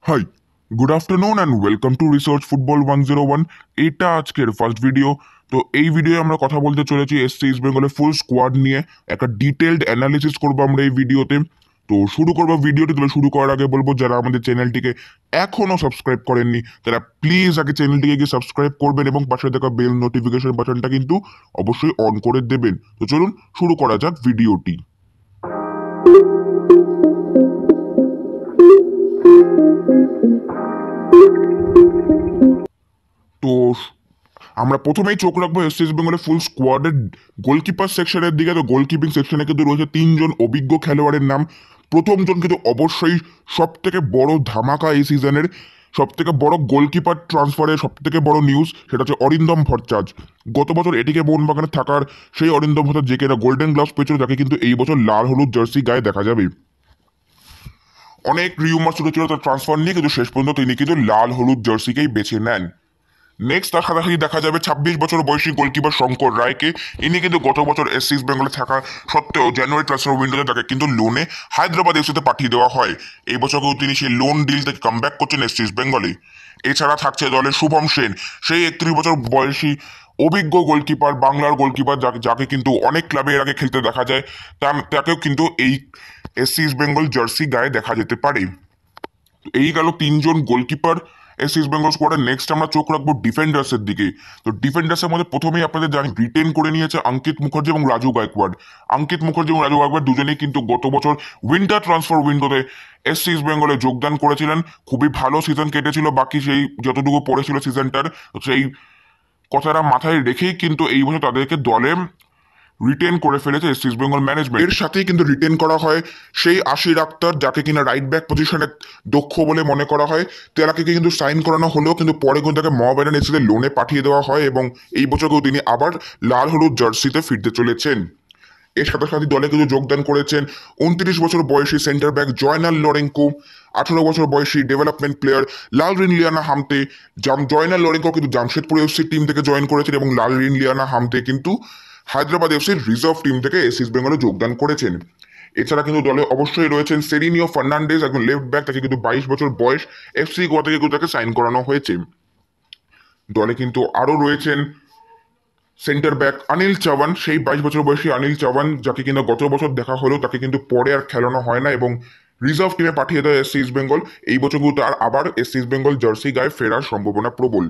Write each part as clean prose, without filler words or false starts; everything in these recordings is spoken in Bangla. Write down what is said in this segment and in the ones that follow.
High, good afternoon and welcome to research football 101। এটা আজকের ফার্স্ট ভিডিও। তো এই ভিডিওয়ে আমরা কথা বলতে চলেছি এসসি ইস্ট বেঙ্গলের ফুল স্কোয়াড নিয়ে। একটা ডিটেলড অ্যানালিসিস করবো আমরা এই ভিডিওতে। তো শুরু করবো ভিডিওটি। তবে শুরু করার আগে বলবো, যারা আমাদের চ্যানেলটিকে এখনও সাবস্ক্রাইব করেননি তারা প্লিজ আগে চ্যানেলটিকে গিয়ে সাবস্ক্রাইব করবেন এবং পাশে থাকা বেল নোটিফিকেশন বাটনটা কিন্তু অবশ্যই অন করে দেবেন। তো চলুন শুরু করা যাক ভিডিওটি। তো আমরা প্রথমেই চোখ রাখবো এসসি ইস্ট বেঙ্গলের ফুল স্কোয়াডের গোলকিপার সেকশনের দিকে। তো গোলকিপিং সেকশনে কিন্তু রয়েছে তিনজন অভিজ্ঞ খেলোয়াড়ের নাম। প্রথমজন কিন্তু অবশ্যই সব থেকে বড় ধামাকা এই সিজনের, সব থেকে বড় গোলকিপার ট্রান্সফারের সব থেকে বড় নিউজ, সেটা হচ্ছে অরিন্দম ভট্টাচার্য। গত বছর এটিকে মোহনবাগানে থাকার সেই অরিন্দম ভট্টাচার্য, যে কিনা গোল্ডেন গ্লাভস পেয়েছিল, যাকে কিন্তু এই বছর লাল হলুদ জার্সি গায়ে দেখা যাবে। অনেক রিউমার ছিল তার ট্রান্সফার নিয়ে, কিন্তু শেষ পর্যন্ত তিনি কিন্তু লাল হলুদ জার্সিকেই বেছে নেন। নেক্সট দেখা যাবে 26 বছর বয়সী গোলকিপার শঙ্কর রায়কে। ইনি কিন্তু গত বছর এসসি ইস্ট বেঙ্গলে থাকা সত্ত্বেও জানুয়ারি ট্রান্সফার উইন্ডোতে তাকে কিন্তু লোনে হায়দ্রাবাদ এফসিতে পাঠিয়ে দেওয়া হয়। এই বছরকেও তিনি সেই লোন ডিল থেকে কামব্যাক করছেন এসসি ইস্ট বেঙ্গলে। এছাড়া থাকছে দলে শুভম সেন, সেই 31 বছর বয়সী অভিজ্ঞ গোলকিপার, বাংলার গোলকিপার, যাকে কিন্তু অনেক ক্লাবে এর আগে খেলতে দেখা যায়। তাকেও কিন্তু এই এসসি ইস্ট বেঙ্গল জার্সি গায়ে দেখা যেতে পারে। এই গেল তিনজন গোলকিপার এসসি ইস্ট বেঙ্গল স্কোয়াডের। নেক্সট আমরা চোখ রাখবো ডিফেন্ডার্সের দিকে। তো ডিফেন্ডার্সের মধ্যে প্রথমেই আপনাদের জানি রিটেন করে নিয়েছে অঙ্কিত মুখার্জি এবং রাজু গায়কোয়াড়। অঙ্কিত মুখার্জি এবং রাজু গায়কোয়াড় দুজনেই কিন্তু গত বছর উইন্টার ট্রান্সফার উইন্ডোতে এসসি ইস্ট বেঙ্গলে যোগদান করেছিলেন। খুবই ভালো সিজন কেটেছিল, বাকি সেই যতটুকু পড়েছিল সিজনটার, সেই কথাটা মাথায় রেখেই কিন্তু এই বছর তাদেরকে দলে রিটেন করে ফেলেছে এসসি ইস্ট বেঙ্গল ম্যানেজমেন্ট। এর সাথেই কিন্তু রিটেন করা হয় সেই আশির আক্তার, যাকে কিনা রাইট ব্যাক পজিশনে দক্ষ বলে মনে করা হয়। তাকে কিন্তু সাইন করানো হলেও কিন্তু পরে কিন্তু তাকে মোহামেডান এফসিতে লোনে পাঠিয়ে দেওয়া হয় এবং এই বছরকেও তিনি আবার লাল হলুদ জার্সিতে ফিরতে চলেছেন। এর সাথে সাথে দলে কিন্তু যোগদান করেছেন 29 বছর বয়সী সেন্টার ব্যাক জয়নাল লরেঙ্কো, 18 বছর বয়সী development player Lalrinliana Hnamte. Jaynal Lorenco কিন্তু জামশেদপুর এফসি টিম থেকে জয়েন করেছেন এবং লালরিন লিয়ানা হামতে কিন্তু হায়দ্রাবাদ এফসির রিজার্ভ টিম থেকে এসসি ইস্ট বেঙ্গলে যোগদান করেছেন। এছাড়া কিন্তু দলে অবশ্যই রয়েছেন সেরিনিও ফার্নান্ডেজ, একজন লেফট ব্যাক, তাকে কিন্তু 22 বছর বয়স, এফসি গোয়া থেকে কিন্তু তাকে সাইন করানো হয়েছে। দলে কিন্তু আরও রয়েছেন সেন্টার ব্যাক অনিল চৌহান, সেই 22 বছর বয়সী অনিল চৌহান, যাকে কিনা গত বছর দেখা হলেও তাকে কিন্তু পরে আর খেলানো হয় না এবং রিজার্ভ টিমে পাঠিয়ে দেয় এসসি ইস্ট বেঙ্গল। এই বছর কিন্তু তার আবার এসসি ইস্ট বেঙ্গল জার্সি গায়ে ফেরার সম্ভাবনা প্রবল।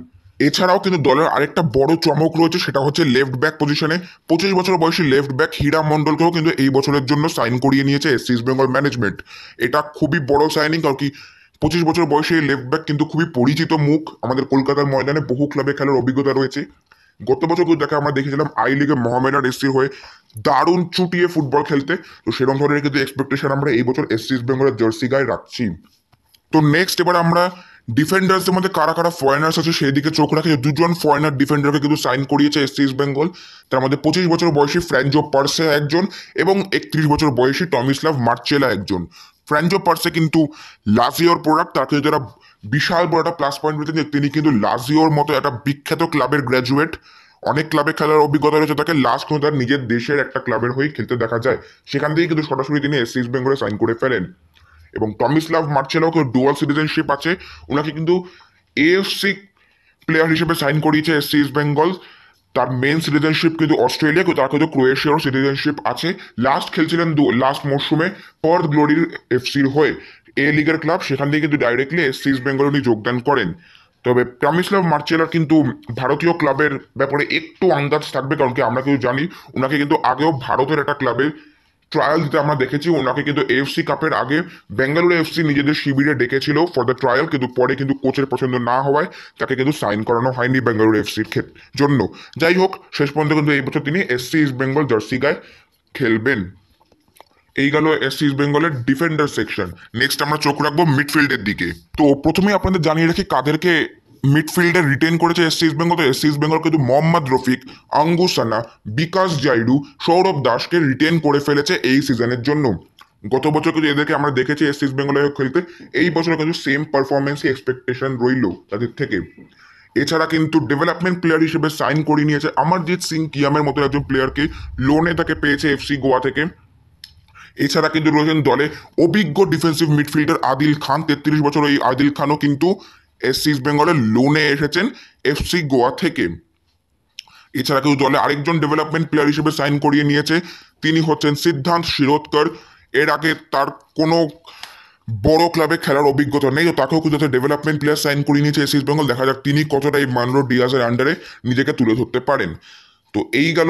এছাড়াও কিন্তু দলের আরেকটা বড় চমক রয়েছে, সেটা হচ্ছে লেফট ব্যাক পজিশনে 25 বছর বয়সী লেফট ব্যাক হীরা মন্ডলকেও কিন্তু এই বছরের জন্য সাইন করিয়ে নিয়েছে এসসি ইস্ট বেঙ্গল ম্যানেজমেন্ট। এটা খুবই বড় সাইনিং, কারণ কি 25 বছর বয়সী লেফট ব্যাক কিন্তু খুবই পরিচিত মুখ, আমাদের কলকাতার ময়দানে বহু ক্লাবে খেলার অভিজ্ঞতা রয়েছে। গত বছর কিন্তু তাকে আমরা দেখেছিলাম আই লিগে মোহামেডান এসসির হয়ে দারুণ চুটিয়ে ফুটবল খেলতে। তো সেরকম ধরনের কিন্তু এক্সপেকটেশন আমরা এই বছর এসসি ইস্ট বেঙ্গলের জার্সি গায়ে রাখছি। তো নেক্সট এবার আমরা ডিফেন্ডার্সদের মধ্যে কারা কারা ফরেনার্স আছে সেই দিকে চোখ রাখি। দুজন ফরেনার ডিফেন্ডারকে কিন্তু সাইন করিয়েছে এসসি ইস্ট বেঙ্গল। তার মধ্যে 25 বছর বয়সী ফ্র্যাঞ্জো পার্সে একজন এবং 31 বছর বয়সী টমিস্লাভ মার্চেলা একজন। ফ্র্যাঞ্জো পার্সে কিন্তু লাজিওর প্রোডাক্ট, তাকে যারা বিশাল বড় একটা প্লাস পয়েন্ট রয়েছে যে তিনি কিন্তু লাজিওর মতো একটা বিখ্যাত ক্লাবের গ্র্যাজুয়েট। অনেক ক্লাবে খেলার অভিজ্ঞতা রয়েছে তাকে, লাস্ট কিন্তু তার নিজের দেশের একটা ক্লাবের হয়ে খেলতে দেখা যায়, সেখান থেকে কিন্তু সরাসরি তিনি এসসি ইস্ট বেঙ্গলে সাইন করে ফেলেন। এবং টমিস্লাভ মার্চেলাও ডুয়াল সিটিজেনশিপ আছে, ওনাকে কিন্তু এএফসি প্লেয়ার হিসেবে সাইন করিয়েছে এসসি ইস্ট বেঙ্গল। তার মেন সিটিজেনশিপ কিন্তু অস্ট্রেলিয়া, তার কিন্তু ক্রোয়েশিয়ারও সিটিজেনশিপ আছে। লাস্ট খেলছিলেন লাস্ট মরশুমে পার্থ গ্লোরির এফসির হয়ে, এ লিগের ক্লাব, সেখান থেকে কিন্তু ডাইরেক্টলি এসসি ইস্ট বেঙ্গল উনি যোগদান করেন। তবে টমিস্লাভ মার্চেলার কিন্তু ভারতীয় ক্লাবের ব্যাপারে একটু আন্দাজ থাকবে, কারণ কি আমরা কিন্তু জানি ওনাকে কিন্তু আগেও ভারতের একটা ক্লাবে ট্রায়াল দিতে আমরা দেখেছি। ওনাকে কিন্তু এফসি কাপের আগে বেঙ্গালুরু এফসি নিজেদের শিবিরে ডেকেছিল ফর দ্য ট্রায়াল, কিন্তু পরে কিন্তু কোচের পছন্দ না হওয়ায় তাকে কিন্তু সাইন করানো হয়নি বেঙ্গালুরু এফসির জন্য। যাই হোক, শেষ পর্যন্ত কিন্তু এই বছর তিনি এসসি ইস্ট বেঙ্গল জার্সি গায়ে খেলবেন। এই গেল এসসি ইস্ট বেঙ্গলের ডিফেন্ডার সেকশন। নেক্সট আমরা চোখ রাখবো মিডফিল্ডের দিকে। তো প্রথমেই আপনাদের জানিয়ে রাখি কাদেরকে মিডফিল্ডে রিটেন করেছে এসসি ইস্ট বেঙ্গল। তো এসসি ইস্ট বেঙ্গল কিন্তু মোহাম্মদ রফিক, আঙ্গুসানা, বিকাশ জাইডু, সৌরভ দাসকে রিটেন করে ফেলেছে এই সিজনের জন্য। গত বছর কিন্তু এদেরকে আমরা দেখেছি এসসি ইস্ট বেঙ্গলে খেলতে, এই বছর কিন্তু সেম পারফরমেন্সই এক্সপেকটেশন রইল তাদের থেকে। এছাড়া কিন্তু ডেভেলপমেন্ট প্লেয়ার হিসেবে সাইন করিয়ে নিয়েছে অমরজিৎ সিং কিয়ামের মতো একজন প্লেয়ারকে, লোনে তাকে পেয়েছে এফসি গোয়া থেকে। এছাড়া কিন্তু রয়েছেন দলে অভিজ্ঞ ডিফেন্সিভ মিডফিল্ডার আদিল খান, 33 বছর এই আদিল খানও কিন্তু এসসি ইস্ট বেঙ্গলের লোনে এসেছেন এফসি গোয়া থেকে। এছাড়া কেউ দলে আরেকজন ডেভেলপমেন্ট প্লেয়ার হিসেবে সাইন করিয়ে নিয়েছে, তিনি হচ্ছেন সিদ্ধান্ত শিরোদকর। এর আগে তার কোনো বড় ক্লাবে খেলার অভিজ্ঞতা নেই, তো তাকেও কিন্তু ডেভেলপমেন্ট প্লেয়ার সাইন করিয়ে নিয়েছে এসসি ইস্ট বেঙ্গল। দেখা যাক তিনি কতটা এই মানরো ডিয়াজের আন্ডারে নিজেকে তুলে ধরতে পারেন। তো এই গেল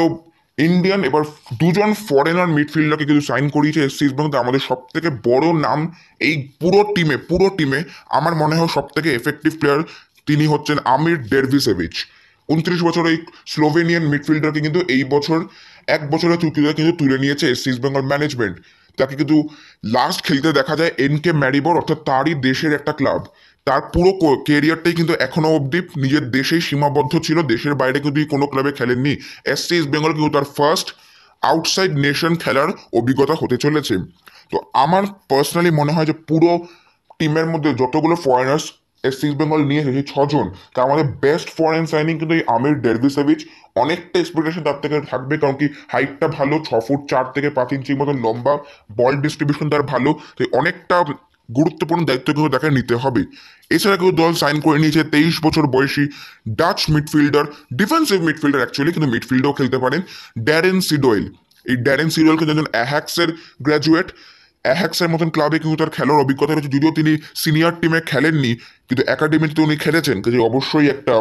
ইন্ডিয়ান। এবার দুজন ফরেনার মিডফিল্ডারকে কিন্তু সাইন করিয়েছে এসসি ইস্ট বেঙ্গল। আমাদের সব থেকে বড় নাম এই পুরো টিমে আমার মনে হয় সব থেকে এফেক্টিভ প্লেয়ার, তিনি হচ্ছেন আমির ডেরভিসেভিচ। 29 বছর এই স্লোভেনিয়ান মিডফিল্ডারকে কিন্তু এই বছর 1 বছরের চুক্তিতে কিন্তু তুলে নিয়েছে এসসি ইস্ট বেঙ্গল ম্যানেজমেন্ট। তাকে কিন্তু লাস্ট খেলতে দেখা যায় এনকে ম্যারিবর, অর্থাৎ তারই দেশের একটা ক্লাব। তার পুরো কেরিয়ারটাই কিন্তু এখনো অবধি নিজের দেশেই সীমাবদ্ধ ছিল, দেশের বাইরে কিন্তু কোনো ক্লাবে খেলেননি। এসসি ইস্ট বেঙ্গল কিন্তু তার ফার্স্ট আউটসাইড নেশন খেলার অভিজ্ঞতা হতে চলেছে। তো আমার পার্সোনালি মনে হয় যে পুরো টিমের মধ্যে যতগুলো ফরেনার্স এসসি ইস্ট বেঙ্গল নিয়ে এসেছে 6 জন, তার মধ্যে বেস্ট ফরেন সাইনিং কিন্তু এই আমির ডেরভিসেভিচ। অনেকটা এক্সপেকটেশন তার থেকে থাকবে, কারণ কি হাইটটা ভালো, 6 ফুট 4 থেকে 5 ইঞ্চির মতো লম্বা, বল ডিস্ট্রিবিউশন তার ভালো, তাই অনেকটা গুরুত্বপূর্ণ দায়িত্ব কিন্তু তাকে নিতে হবে। এছাড়া কিন্তু দল সাইন করে নিয়েছে 23 বছর বয়সী Dutch midfielder, defensive midfielder actually, কিন্তু মিডফিল্ডেও খেলতে পারেন, ড্যারেন সিডোয়েল। এই ড্যারেন সিডোয়েল কিন্তু একজন অ্যাহ্যাক্সের গ্র্যাজুয়েট। অ্যাহ্যাক্সের মতন ক্লাবে কিন্তু তার খেলার অভিজ্ঞতা রয়েছে, যদিও তিনি সিনিয়র টিমে খেলেননি, কিন্তু একাডেমিতে উনি খেলেছেন, কিন্তু অবশ্যই একটা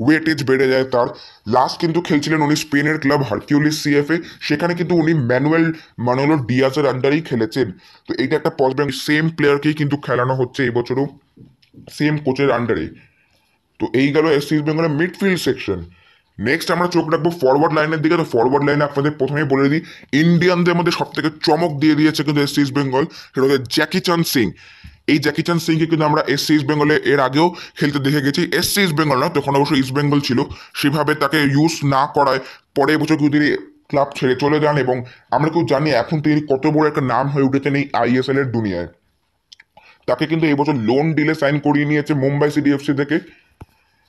ওয়েটেজ বেড়ে যায় তার। লাস্ট কিন্তু খেলছিলেন উনি স্পেনের ক্লাব হারকিউলিস সিএফএ, সেখানে কিন্তু উনি ম্যানুয়েল ডিয়াজের আন্ডারেই খেলেছেন। তো এইটা একটা পজিটিভ, সেম প্লেয়ারকেই কিন্তু খেলানো হচ্ছে এবছরও সেম কোচের আন্ডারে। তো এই গেল এসসি ইস্ট বেঙ্গলের মিডফিল্ড সেকশন। নেক্সট আমরা চোখ রাখবো ফরওয়ার্ড লাইনের দিকে। তো ফরওয়ার্ড লাইনে আপনাদের প্রথমেই বলে দিই, ইন্ডিয়ানদের মধ্যে সব থেকে চমক দিয়ে দিয়েছে কিন্তু এসসি ইস্ট বেঙ্গল, সেটা হচ্ছে জ্যাকি চান সিং। এই জ্যাকি চান সিংকে কিন্তু আমরা এসসি ইস্ট বেঙ্গলে এর আগেও খেলতে দেখে গেছি। এসসি ইস্ট বেঙ্গল না, তখন অবশ্যই ইস্ট বেঙ্গল ছিল, সেভাবে তাকে ইউজ না করায় পরে এবছর কিন্তু তিনি ক্লাব ছেড়ে চলে যান, এবং আমরা কেউ জানি এখন তিনি কত বড় একটা নাম হয়ে উঠেছেন এই আইএসএল এর দুনিয়ায়। তাকে কিন্তু এই বছর লোন ডিলে সাইন করিয়ে নিয়েছে মুম্বাই সিটি এফসি থেকে।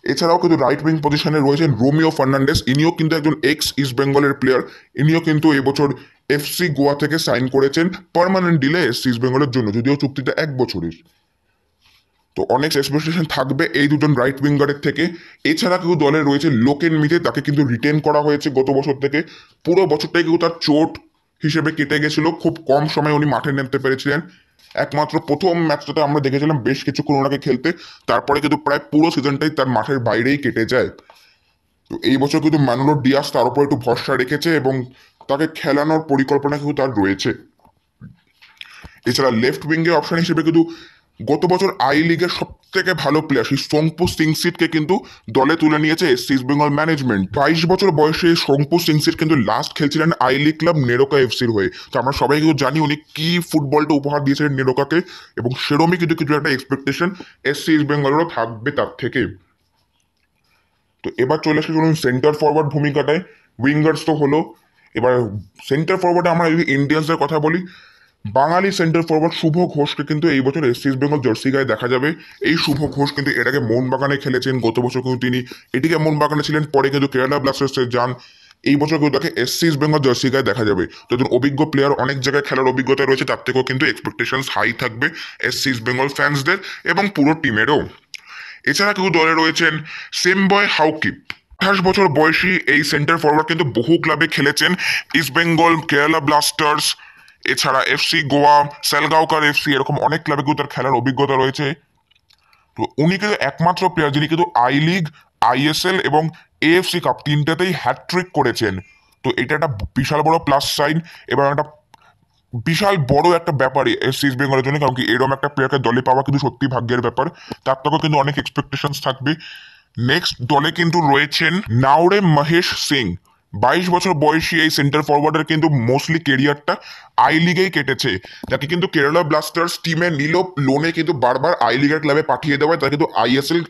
এছাড়াও কিন্তু রাইট উইং পজিশনে রয়েছেন রোমিও ফার্নান্ডেস, ইনিও কিন্তু একজন এক্স ইস্ট বেঙ্গলের প্লেয়ার। ইনিও কিন্তু এবছর এফসি গোয়া থেকে সাইন করেছেন পার্মানেন্ট ডিলে এসসি ইস্ট বেঙ্গলের জন্য, যদিও চুক্তিটা 1 বছরের। তো অনেক এক্সপেকটেশন থাকবে এই দুজন রাইট উইঙ্গারের থেকে। এছাড়া কিন্তু দলে রয়েছে লোকেন মিতে, তাকে কিন্তু রিটেন করা হয়েছে গত বছর থেকে। পুরো বছরটাই কিন্তু তার চোট হিসেবে কেটে গেছিল, খুব কম সময় উনি মাঠে নামতে পেরেছিলেন। একমাত্র প্রথম ম্যাচটাতে আমরা দেখেছিলাম বেশ কিছুক্ষণ ওনাকে খেলতে, তারপরে কিন্তু প্রায় পুরো সিজনটাই তার মাঠের বাইরেই কেটে যায়। তো এই বছর কিন্তু ম্যানুলো ডিয়াস তার উপর একটু ভরসা রেখেছে, এবং তাকে খেলানোর পরিকল্পনা কিন্তু তার রয়েছে। এছাড়া লেফট উইঙ্গের অপশন হিসেবে কিন্তু গত বছর আই লিগের সব থেকে ভালো প্লেয়ার সেই সোংপু সিংসিটকে কিন্তু দলে তুলে নিয়েছে এসসি ইস্ট বেঙ্গল ম্যানেজমেন্ট। 22 বছর বয়সে সোংপু সিংসিট কিন্তু লাস্ট খেলছিলেন আই লিগ ক্লাব নেরোকা এফসির হয়ে। তো আমরা সবাই কিন্তু জানি উনি কি ফুটবলটা উপহার দিয়েছিলেন নেরোকাকে, এবং সেরমই কিন্তু কিছু একটা এক্সপেকটেশন এসসি ইস্ট বেঙ্গলেরও থাকবে তার থেকে। তো এবার চলে আসে চলুন সেন্টার ফরওয়ার্ড ভূমিকাটায়। উইঙ্গার্স তো হলো, এবার সেন্টার ফরওয়ার্ডে আমরা যদি ইন্ডিয়ান্সের কথা বলি, বাঙালি সেন্টার ফরওয়ার্ড শুভ ঘোষকে কিন্তু এই বছর এসসি ইস্ট বেঙ্গল জার্সি গায়ে দেখা যাবে। এই শুভ ঘোষ কিন্তু এর আগে মোহনবাগানে খেলেছেন, গত বছর কিন্তু তিনি এটিকে মোহনবাগানে ছিলেন, পরে কিন্তু কেরালা ব্লাস্টার্সে যান। এই বছর কিন্তু তাকে এসসি ইস্ট বেঙ্গল জার্সি গায়ে দেখা যাবে। তো একজন অভিজ্ঞ প্লেয়ার, অনেক জায়গায় খেলার অভিজ্ঞতা রয়েছে, তার থেকেও কিন্তু এক্সপেকটেশন হাই থাকবে এসসি ইস্ট বেঙ্গল ফ্যান্সদের এবং পুরো টিমেরও। এছাড়া কিন্তু দলে রয়েছেন সেমবয় হাউকিপ, 28 বছর বয়সী এই সেন্টার ফরওয়ার্ড কিন্তু বহু ক্লাবে খেলেছেন, ইস্ট বেঙ্গল, কেরালা ব্লাস্টার্স, এছাড়া এফসি গোয়া, সেলগাঁওকার এফসি, এরকম অনেক ক্লাবে কিন্তু তার খেলার অভিজ্ঞতা রয়েছে। তো উনি কিন্তু একমাত্র প্লেয়ার যিনি কিন্তু আই লিগ, আইএসএল এবং এএফসি কাপ তিনটাতেই হ্যাটট্রিক করেছেন। তো এটা একটা বিশাল বড় প্লাস সাইন এবং একটা বিশাল বড় একটা ব্যাপার এসসি ইস্ট বেঙ্গলের জন্য, কারণ কি এরকম একটা প্লেয়ারকে দলে পাওয়া কিন্তু সত্যি ভাগ্যের ব্যাপার। তার থেকেও কিন্তু অনেক এক্সপেকটেশন থাকবে। নেক্সট দলে কিন্তু রয়েছেন নাওরে মহেশ সিং, 22 বছর বয়সী এই সেন্টার ফরওয়ার্ডের কিন্তু মোস্টলি কেরিয়ারটা আই লিগেই কেটেছে। তাকে কিন্তু কেরালা ব্লাস্টার্স টিমে নিল লোনে, কিন্তু বারবার আই লিগের ক্লাবে পাঠিয়ে দেওয়ায় তার কিন্তু আইএসএল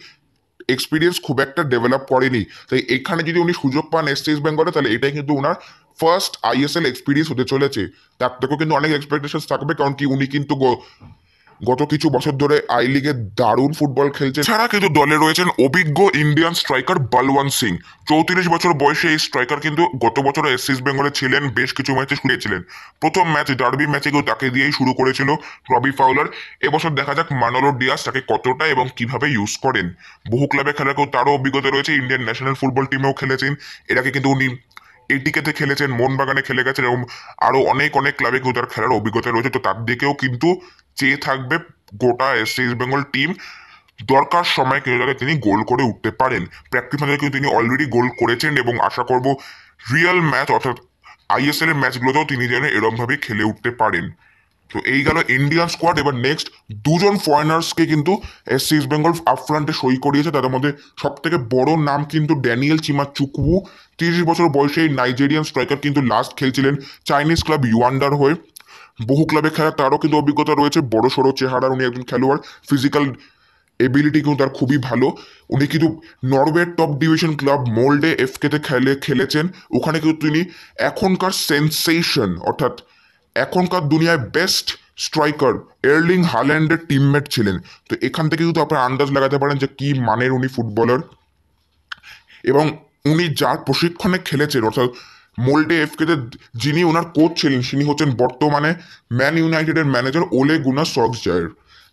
এক্সপিরিয়েন্স খুব একটা ডেভেলপ করেনি। তাই এখানে যদি উনি সুযোগ পান এসসি ইস্ট বেঙ্গলে, তাহলে এটাই কিন্তু ওনার ফার্স্ট আইএসএল এক্সপিরিয়েন্স হতে চলেছে। তার থেকেও কিন্তু অনেক এক্সপেকটেশন থাকবে, কারণ কি উনি কিন্তু গত কিছু বছর ধরে আই লিগে দারুণ ফুটবল খেলছে। ছাড়া কিন্তু দলে রয়েছেন অভিজ্ঞ ইন্ডিয়ান স্ট্রাইকার বলওয়ান সিং। 34 বছর বয়সে এই স্ট্রাইকার কিন্তু গত বছর এসএস বেঙ্গলে ছিলেন, বেশ কিছু ম্যাচে শুনেছিলেন। প্রথম ম্যাচ ডার্বি ম্যাচে কেউ তাকে দিয়েই শুরু করেছিল রবি ফাউলার। এবছর দেখা যাক মানোলো ডিয়াস তাকে কতটা এবং কিভাবে ইউজ করেন। বহু ক্লাবে খেলাকেও তারও অভিজ্ঞতা রয়েছে, ইন্ডিয়ান ন্যাশনাল ফুটবল টিমেও খেলেছেন। এর আগে কিন্তু উনি এটিকেতে খেলেছেন, মোহনবাগানে খেলে গেছেন এবং আরো অনেক অনেক ক্লাবে কিন্তু তার খেলার অভিজ্ঞতা রয়েছে। তো তার দিকেও কিন্তু চেয়ে থাকবে গোটা ইস্ট বেঙ্গল টিম। দরকার সময় কেউ যাতে তিনি গোল করে উঠতে পারেন। প্র্যাকটিস ম্যাচে কিন্তু তিনি অলরেডি গোল করেছেন এবং আশা করব রিয়েল ম্যাচ অর্থাৎ আইএসএল এর ম্যাচগুলোতেও তিনি যেন এরম ভাবে খেলে উঠতে পারেন। তো এই গেল ইন্ডিয়ান স্কোয়াড। এবার নেক্সট দুজন ফরেনার্সকে কিন্তু এসসি ইস্ট বেঙ্গল আপফ্রন্টে সই করিয়েছে। তাদের মধ্যে সব থেকে বড় নাম কিন্তু ড্যানিয়েল চিমা চুকবু। 30 বছর বয়সে এই নাইজেরিয়ান স্ট্রাইকার কিন্তু লাস্ট খেলছিলেন চাইনিজ ক্লাব ইউয়ান্ডার হয়ে। বহু ক্লাবে খেলা তারও কিন্তু অভিজ্ঞতা রয়েছে, বড় সড়ো চেহারার উনি একজন খেলোয়াড়। ফিজিক্যাল এবিলিটি কিন্তু তার খুবই ভালো। উনি কিন্তু নরওয়ের টপ ডিভিশন ক্লাব মোল্ডে এফকেতে খেলেছেন। ওখানে কিন্তু তিনি এখনকার সেন্সেশন অর্থাৎ এখনকার দুনিয়ায় বেস্ট স্ট্রাইকার এর্লিং হাল্যান্ডের টিমমেট ছিলেন। তো এখান থেকে কিন্তু আপনারা আন্দাজ লাগাতে পারেন যে কি মানের উনি ফুটবলার। এবং উনি যার প্রশিক্ষণে খেলেছেন অর্থাৎ মোল্ডে এফকেতে যিনি ওনার কোচ ছিলেন তিনি হচ্ছেন বর্তমানে ম্যান ইউনাইটেডের ম্যানেজার ওলে গুনার সক্সজায়ার।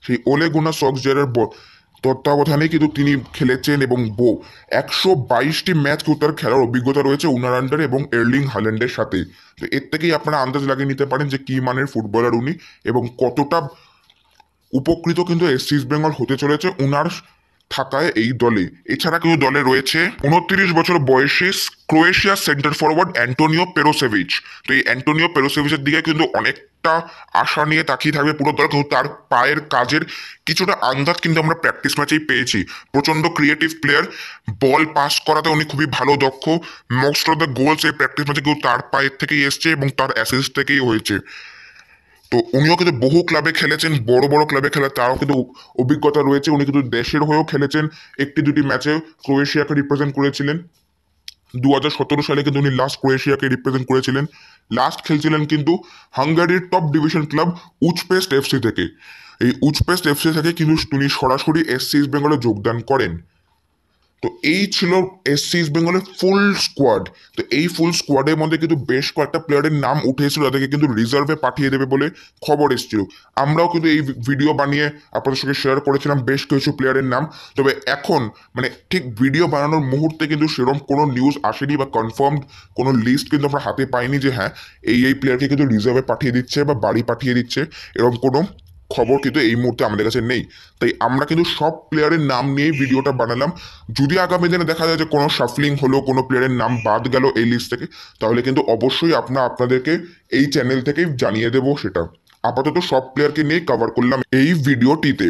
সেই ওলে গুনার সক্সজায়ারের তত্ত্বাবধানে কিন্তু তিনি খেলেছেন এবং 122টি ম্যাচ কিন্তু তার খেলার অভিজ্ঞতা রয়েছে উনার আন্ডারে এবং এর্লিং হাল্যান্ডের সাথে। তো এর থেকেই আপনারা আন্দাজ লাগিয়ে নিতে পারেন যে কি মানের ফুটবলার উনি এবং কতটা উপকৃত কিন্তু এসসি ইস্ট বেঙ্গল হতে চলেছে উনার থাকায় এই দলে। এছাড়া কিন্তু দলে রয়েছে 29 বছর বয়সী ক্রোয়েশিয়ার সেন্টার ফরওয়ার্ড অ্যান্টোনিও পেরোসেভিচ। তো এই অ্যান্টোনিও পেরোসেভিচের দিকে কিন্তু অনেকটা আশা নিয়ে তাকিয়ে থাকবে পুরো দল, কিন্তু তার পায়ের কাজের কিছুটা আন্দাজ কিন্তু আমরা প্র্যাকটিস ম্যাচেই পেয়েছি। প্রচন্ড ক্রিয়েটিভ প্লেয়ার, বল পাস করাতে উনি খুবই ভালো দক্ষ। মোস্ট অফ দ্য গোলস এই প্র্যাকটিস ম্যাচে কিন্তু তার পায়ের থেকেই এসছে এবং তার অ্যাসিস্ট থেকেই হয়েছে। তো উনিও কিন্তু বহু ক্লাবে খেলেছেন, বড় বড় ক্লাবে খেলা তারও কিন্তু অভিজ্ঞতা রয়েছে। উনি কিন্তু দেশের হয়েও খেলেছেন, একটি দুটি ম্যাচে ক্রোয়েশিয়াকে রিপ্রেজেন্ট করেছিলেন। 2017 সালে কিন্তু উনি লাস্ট ক্রোয়েশিয়াকে রিপ্রেজেন্ট করেছিলেন। লাস্ট খেলছিলেন কিন্তু হাঙ্গারির টপ ডিভিশন ক্লাব উচপেস্ট এফসি থেকে। এই উচপেস্ট এফসি থেকে কিন্তু তিনি সরাসরি এসসি ইস্ট বেঙ্গলে যোগদান করেন। তো এই ছিল এসসি ইস্ট বেঙ্গলের ফুল স্কোয়াড। তো এই ফুল স্কোয়াডের মধ্যে কিন্তু বেশ কয়েকটা প্লেয়ারের নাম উঠে এসেছিল, তাদেরকে কিন্তু রিজার্ভে পাঠিয়ে দেবে বলে খবর এসেছিল। আমরাও কিন্তু এই ভিডিও বানিয়ে আপনাদের সঙ্গে শেয়ার করেছিলাম বেশ কিছু প্লেয়ারের নাম। তবে এখন মানে ঠিক ভিডিও বানানোর মুহূর্তে কিন্তু সেরকম কোনো নিউজ আসেনি বা কনফার্মড কোনো লিস্ট কিন্তু আমরা হাতে পাইনি যে হ্যাঁ এই প্লেয়ারকে কিন্তু রিজার্ভে পাঠিয়ে দিচ্ছে বা বাড়ি পাঠিয়ে দিচ্ছে, এরকম কোনো খবর কিন্তু এই মুহূর্তে আমাদের কাছে নেই। তাই আমরা কিন্তু সব প্লেয়ারের নাম নিয়েই ভিডিওটা বানালাম। যদি আগামী দিনে দেখা যায় যে কোনো শাফলিং হলো, কোনো প্লেয়ারের নাম বাদ গেল এই লিস্ট থেকে, তাহলে কিন্তু অবশ্যই আপনাদেরকে এই চ্যানেল থেকেই জানিয়ে দেবো সেটা। আপাতত সব প্লেয়ারকে নিয়ে কভার করলাম এই ভিডিওটিতে।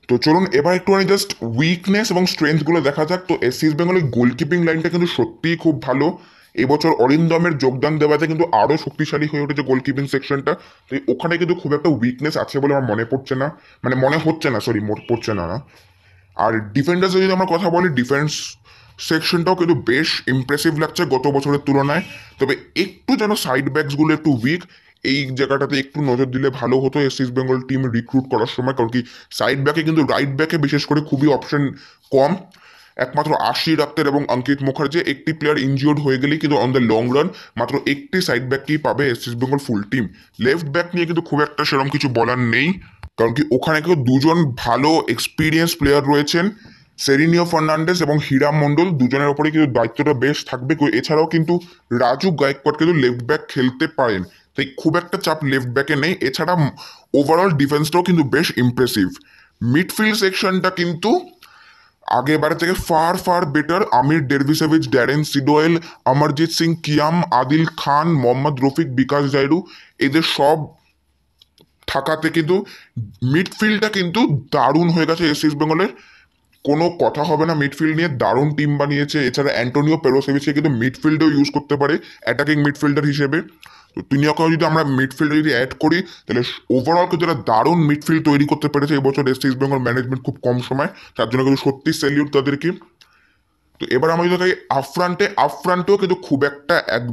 তো চলুন এবার একটুখানি জাস্ট উইকনেস এবং স্ট্রেংথগুলো দেখা যাক। তো এসসি ইস্ট বেঙ্গলের গোলকিপিং লাইনটা কিন্তু সত্যিই খুব ভালো। এবছর অরিন্দমের যোগদান দেওয়াতে কিন্তু আরো শক্তিশালী হয়ে উঠেছে গোলকিপিং সেকশনটা। তো ওখানে কিন্তু খুব একটা উইকনেস আছে বলে আমার মনে পড়ছে না, মানে মনে হচ্ছে না, সরি পড়ছে না। আর ডিফেন্ডার্সে যদি আমরা কথা বলি, ডিফেন্স সেকশনটাও কিন্তু বেশ ইমপ্রেসিভ লাগছে গত বছরের তুলনায়। তবে একটু যেন সাইড ব্যাকসগুলো একটু উইক, এই জায়গাটাতে একটু নজর দিলে ভালো হতো SC East Bengal team recruit করার সময়। কারণ কি সাইড ব্যাকে কিন্তু রাইট ব্যাকে বিশেষ করে খুবই অপশন কম। একমাত্র আশির আক্তার এবং অঙ্কিত মুখার্জি, একটি প্লেয়ার ইনজিওর্ড হয়ে গেলেই কিন্তু অন দ্য লং রান মাত্র একটি সাইড ব্যাককেই পাবে SC East Bengal full team. Left back নিয়ে কিন্তু খুব একটা সেরকম কিছু বলার নেই, কারণ কি ওখানে কিন্তু দুজন ভালো এক্সপিরিয়েন্স প্লেয়ার রয়েছেন, সেরিনিও ফার্নান্ডেস এবং হীরাম মন্ডল। দুজনের ওপরে কিন্তু দায়িত্বটা বেশ থাকবে। এছাড়াও কিন্তু রাজু গায়কোয়াড় কিন্তু লেফট ব্যাক খেলতে পারেন, তাই খুব একটা চাপ লেফট ব্যাকে নেই। এছাড়া ওভারঅল ডিফেন্সটাও কিন্তু বেশ ইমপ্রেসিভ। মিডফিল্ড সেকশনটা কিন্তু আগেবারের থেকে ফার ফার বেটার। আমির ডেরভিসেভিচ, ড্যারেন সিডোয়েল, অমরজিৎ সিং কিয়াম, আদিল খান, মোহাম্মদ রফিক, বিকাশ জাইরু, এদের সব থাকাতে কিন্তু মিডফিল্ডটা কিন্তু দারুণ হয়ে গেছে এসসি ইস্ট বেঙ্গলের। কোনো কথা হবে না মিডফিল্ড নিয়ে, দারুণ টিম বানিয়েছে। এছাড়া অ্যান্টোনিও পেরোসেভিচকে কিন্তু মিডফিল্ডেও ইউজ করতে পারে অ্যাটাকিং মিডফিল্ডার হিসেবে। তো তিনি ওকে যদি আমরা মিডফিল্ডে যদি অ্যাড করি, তাহলে ওভারঅল কিন্তু একটা দারুণ মিডফিল্ড তৈরি করতে পেরেছে এবছর এসসি ইস্ট বেঙ্গল ম্যানেজমেন্ট খুব কম সময়। তার জন্য কিন্তু সত্যি স্যালিউট তাদেরকে। তো এবার আমরা যদি আফ্রান্টেও কিন্তু খুব একটা এক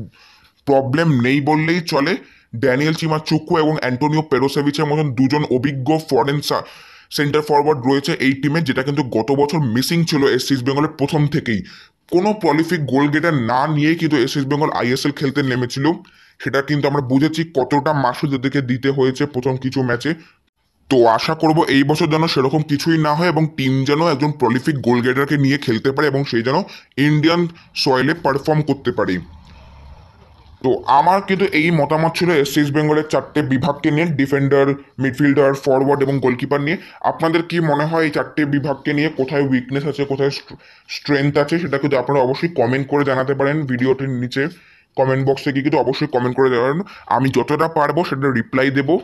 প্রবলেম নেই বললেই চলে। ড্যানিয়েল চিমাচুকু এবং অ্যান্টোনিও পেরোসেভিচের মতন দুজন অভিজ্ঞ ফরেন সেন্টার ফরওয়ার্ড রয়েছে এই টিমে, যেটা কিন্তু গত বছর মিসিং ছিল ইস্ট বেঙ্গলের প্রথম থেকেই। কোনো প্রলিফিক গোল গেটার না নিয়েই কিন্তু ইস্ট বেঙ্গল আইএসএল খেলতে নেমেছিল। সেটা কিন্তু আমরা বুঝেছি কতটা মাসুল এদেরকে দিতে হয়েছে প্রথম কিছু ম্যাচে। তো আশা করব এই বছর যেন সেরকম কিছুই না হয় এবং টিম যেন একজন প্রলিফিক গোল গেটারকে নিয়ে খেলতে পারে এবং সেই যেন ইন্ডিয়ান সয়েলে পারফর্ম করতে পারে। তো আমার কিন্তু এই মতামত ছিল ইস্ট বেঙ্গলের চারটে বিভাগকে নিয়ে, ডিফেন্ডার, মিডফিল্ডার, ফরওয়ার্ড এবং গোলকিপার নিয়ে। আপনাদের কি মনে হয় এই চারটে বিভাগকে নিয়ে কোথায় উইকনেস আছে, কোথায় স্ট্রেংথ আছে, সেটা কিন্তু আপনারা অবশ্যই কমেন্ট করে জানাতে পারেন ভিডিওটির নিচে কমেন্ট বক্সে গিয়ে, কিন্তু অবশ্যই কমেন্ট করে জানাবেন। আমি যতটা পারবো সেটা রিপ্লাই দেবো।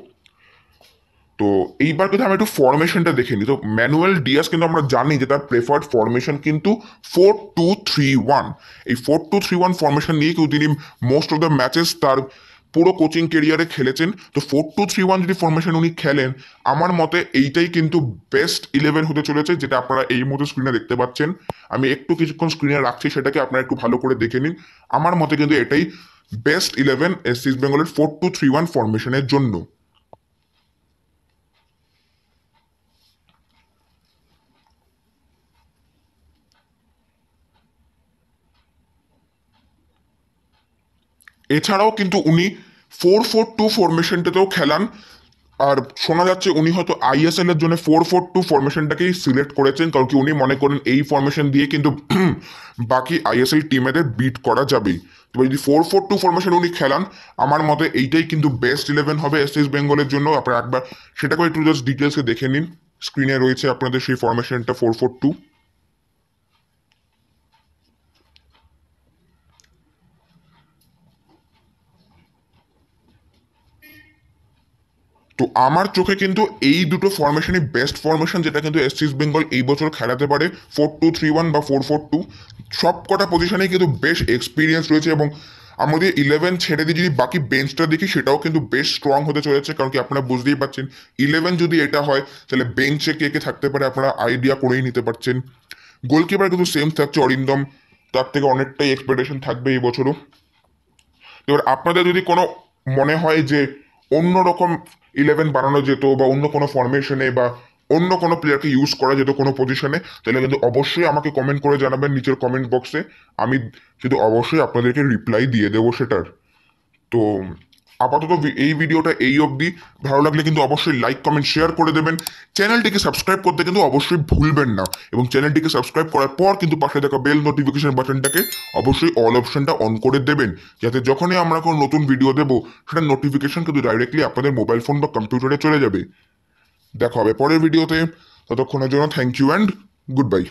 তো এইবার কিন্তু আমি একটু ফরমেশনটা দেখে নিই। তো ম্যানুয়েল ডিয়াস কিন্তু আমরা জানি যে তার প্রেফার্ড ফরমেশন কিন্তু 4-2-3-1। এই 4-2-3-1 ফরমেশন নিয়ে কিন্তু তিনি মোস্ট অফ দ্য ম্যাচেস তার পুরো কোচিং কেরিয়ারে খেলেছেন। তো 4-2-3-1 যদি ফরমেশন উনি খেলেন, আমার মতে এইটাই কিন্তু বেস্ট 11 হতে চলেছে, যেটা আপনারা এই মুহূর্তে স্ক্রিনে দেখতে পাচ্ছেন। আমি একটু কিছুক্ষণ স্ক্রিনে রাখছি, সেটাকে আপনারা একটু ভালো করে দেখে নিন। আমার মতে কিন্তু এটাই বেস্ট 11 ইস্ট বেঙ্গলের 4-2-3-1 ফরমেশনের জন্য। এছাড়াও কিন্তু উনি 4-4-2 ফরমেশনটাতেও খেলান। আর শোনা যাচ্ছে উনি হয়তো আইএসএল এর জন্য 4-4-2 ফরমেশনটাকেই সিলেক্ট করেছেন, কারণ কি উনি মনে করেন এই ফরমেশন দিয়ে কিন্তু বাকি আইএসএল টিমেদের বিট করা যাবে। তো যদি 4-4-2 ফরমেশন উনি খেলান, আমার মতে এইটাই কিন্তু বেস্ট 11 হবে ইস্ট বেঙ্গলের জন্য। আপনারা একবার সেটাকে একটু জাস্ট ডিটেলসে দেখে নিন। স্ক্রিনে রয়েছে আপনাদের সেই ফরমেশনটা 4-4-2। তো আমার চোখে কিন্তু এই দুটো ফরমেশনই বেস্ট ফরমেশন, যেটা কিন্তু ইস্ট বেঙ্গল এই বছর খেলাতে পারে। 4-2-3-1 বা 4-4-2 সব কটা পজিশনেই কিন্তু বেশ এক্সপিরিয়েন্স রয়েছে। এবং আমরা যদি 11 ছেড়ে দিয়ে যদি বাকি বেঞ্চটা দেখি, সেটাও কিন্তু বেশ স্ট্রং হতে চলেছে। কারণ কি আপনারা বুঝতেই পারছেন 11 যদি এটা হয়, তাহলে বেঞ্চে কে কে থাকতে পারে আপনারা আইডিয়া করেই নিতে পারছেন। গোলকিপার কিন্তু সেম থাকছে অরিন্দম, তার থেকে অনেকটাই এক্সপেকটেশন থাকবে এই বছরও। এবার আপনাদের যদি কোনো মনে হয় যে অন্যরকম 11 বানানো যেত বা অন্য কোনো ফরমেশনে বা অন্য কোনো প্লেয়ারকে ইউজ করা যেত কোনো পজিশনে, তাহলে কিন্তু অবশ্যই আমাকে কমেন্ট করে জানাবেন নিচের কমেন্ট বক্সে। আমি কিন্তু অবশ্যই আপনাদেরকে রিপ্লাই দিয়ে দেবো সেটার। তো আপাতত এই ভিডিওটা এই অবধি। ভালো লাগলে কিন্তু অবশ্যই লাইক, কমেন্ট, শেয়ার করে দেবেন। চ্যানেলটিকে সাবস্ক্রাইব করতে কিন্তু অবশ্যই ভুলবেন না, এবং চ্যানেলটিকে সাবস্ক্রাইব করার পর কিন্তু পাশে থাকা বেল নোটিফিকেশন বাটনটাকে অবশ্যই অল অপশনটা অন করে দেবেন, যাতে যখনই আমরা কোনো নতুন ভিডিও দেবো সেটার নোটিফিকেশন কিন্তু ডাইরেক্টলি আপনাদের মোবাইল ফোন বা কম্পিউটারে চলে যাবে। দেখা হবে পরের ভিডিওতে। ততক্ষণের জন্য thank you and good by.